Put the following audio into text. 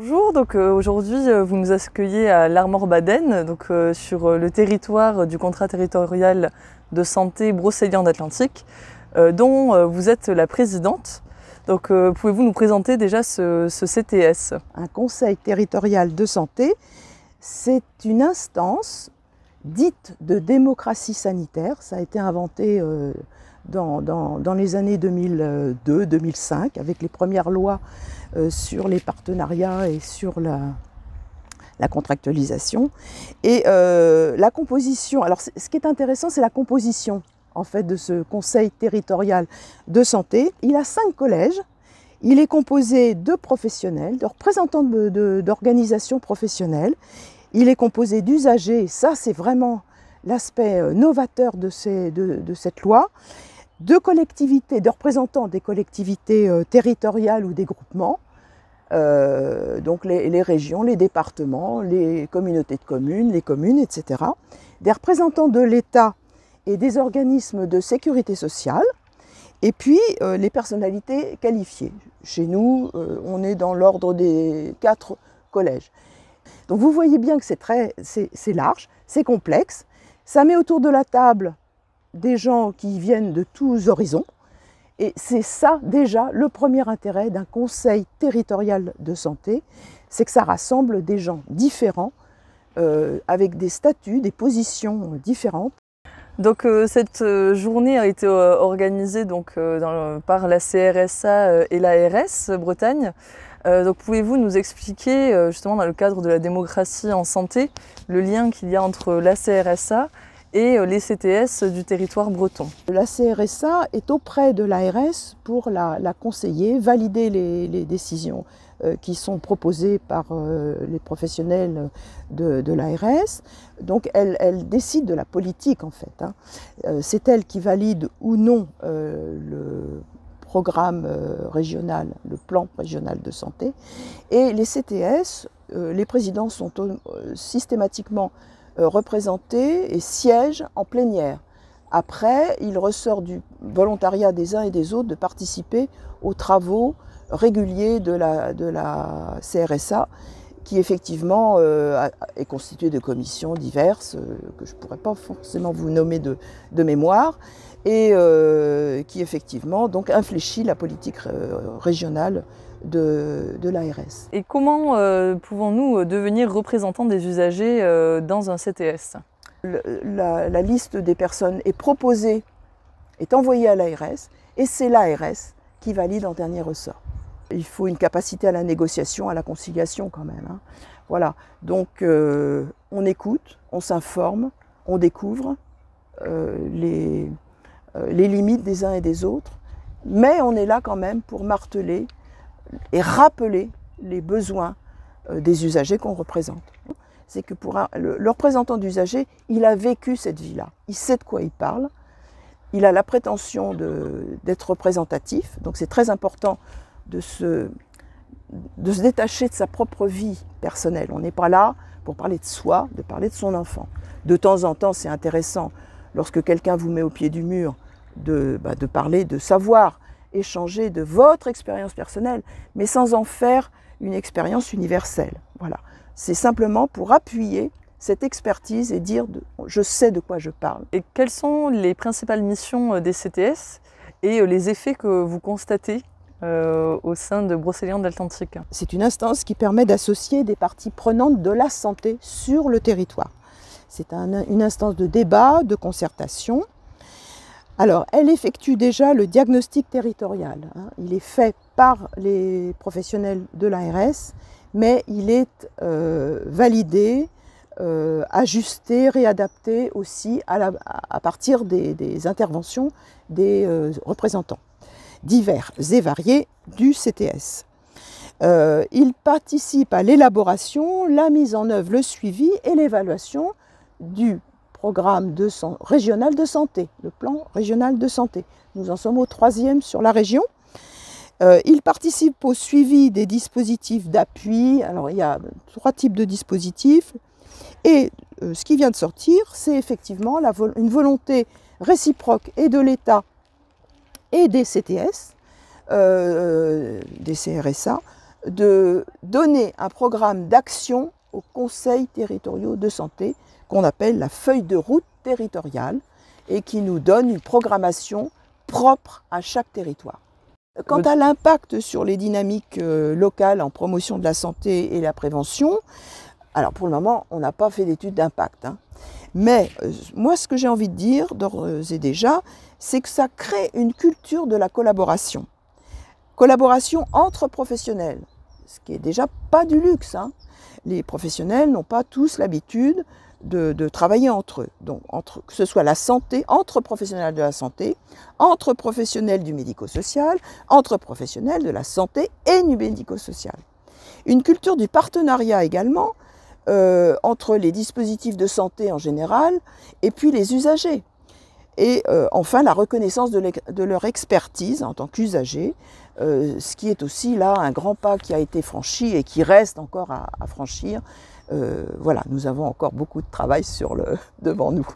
Bonjour, aujourd'hui vous nous accueillez à l'Armor-Baden, sur le territoire du contrat territorial de santé Brocéliande Atlantique, dont vous êtes la présidente. Pouvez-vous nous présenter déjà ce CTS? Un conseil territorial de santé, c'est une instance dite de démocratie sanitaire. Ça a été inventé dans les années 2002-2005 avec les premières lois sur les partenariats et sur la contractualisation. Et la composition, alors ce qui est intéressant, c'est la composition en fait de ce conseil territorial de santé. Il a 5 collèges. Il est composé de professionnels, de représentants d'organisations professionnelles. Il est composé d'usagers, ça c'est vraiment l'aspect novateur de cette loi, de collectivités, de représentants des collectivités territoriales ou des groupements, donc les régions, les départements, les communautés de communes, les communes, etc. Des représentants de l'État et des organismes de sécurité sociale, et puis les personnalités qualifiées. Chez nous, on est dans l'ordre des 4 collèges. Donc vous voyez bien que c'est large, c'est complexe. Ça met autour de la table des gens qui viennent de tous horizons. Et c'est ça déjà le premier intérêt d'un conseil territorial de santé, c'est que ça rassemble des gens différents, avec des statuts, des positions différentes. Donc cette journée a été organisée par la CRSA et l'ARS Bretagne. Pouvez-vous nous expliquer, justement dans le cadre de la démocratie en santé, le lien qu'il y a entre la CRSA et les CTS du territoire breton? La CRSA est auprès de l'ARS pour la conseiller, valider les décisions qui sont proposées par les professionnels de l'ARS. Donc elle décide de la politique en fait. C'est elle qui valide ou non le programme régional, le plan régional de santé. Et les CTS, les présidents sont systématiquement représentés et siègent en plénière. Après, il ressort du volontariat des uns et des autres de participer aux travaux réguliers de la CRSA, qui effectivement est constituée de commissions diverses, que je ne pourrais pas forcément vous nommer de mémoire, et qui effectivement donc infléchit la politique régionale de l'ARS. Et comment pouvons-nous devenir représentants des usagers dans un CTS? La liste des personnes est proposée, est envoyée à l'ARS, et c'est l'ARS qui valide en dernier ressort. Il faut une capacité à la négociation, à la conciliation quand même. Voilà, donc on écoute, on s'informe, on découvre les limites des uns et des autres, mais on est là quand même pour marteler et rappeler les besoins des usagers qu'on représente. C'est que pour le représentant d'usager, il a vécu cette vie-là, il sait de quoi il parle, il a la prétention d'être représentatif, donc c'est très important de se détacher de sa propre vie personnelle. On n'est pas là pour parler de soi, de parler de son enfant. De temps en temps, c'est intéressant, lorsque quelqu'un vous met au pied du mur, de parler, de savoir échanger de votre expérience personnelle, mais sans en faire une expérience universelle. Voilà. C'est simplement pour appuyer cette expertise et dire je sais de quoi je parle. Et quelles sont les principales missions des CTS et les effets que vous constatez au sein de Brocéliande Atlantique? C'est une instance qui permet d'associer des parties prenantes de la santé sur le territoire. C'est une instance de débat, de concertation. Alors, elle effectue déjà le diagnostic territorial. Il est fait par les professionnels de l'ARS, mais il est validé, ajusté, réadapté aussi à partir des interventions des représentants divers et variés du CTS. Il participe à l'élaboration, la mise en œuvre, le suivi et l'évaluation du programme régional de santé, le plan régional de santé. Nous en sommes au 3e sur la région. Il participe au suivi des dispositifs d'appui. Alors il y a 3 types de dispositifs. Et ce qui vient de sortir, c'est effectivement une volonté réciproque et de l'État et des CTS, des CRSA, de donner un programme d'action aux conseils territoriaux de santé qu'on appelle la feuille de route territoriale et qui nous donne une programmation propre à chaque territoire. Quant à l'impact sur les dynamiques locales en promotion de la santé et la prévention, alors pour le moment, on n'a pas fait d'études d'impact. Mais moi, ce que j'ai envie de dire d'ores et déjà, c'est que ça crée une culture de la collaboration. Collaboration entre professionnels, ce qui est déjà pas du luxe. Les professionnels n'ont pas tous l'habitude de travailler entre eux. Donc, que ce soit la santé, entre professionnels de la santé, entre professionnels du médico-social, entre professionnels de la santé et du médico-social. Une culture du partenariat également, entre les dispositifs de santé en général et puis les usagers. Et enfin, la reconnaissance de leur expertise en tant qu'usagers, ce qui est aussi là un grand pas qui a été franchi et qui reste encore à franchir. Voilà, nous avons encore beaucoup de travail devant nous.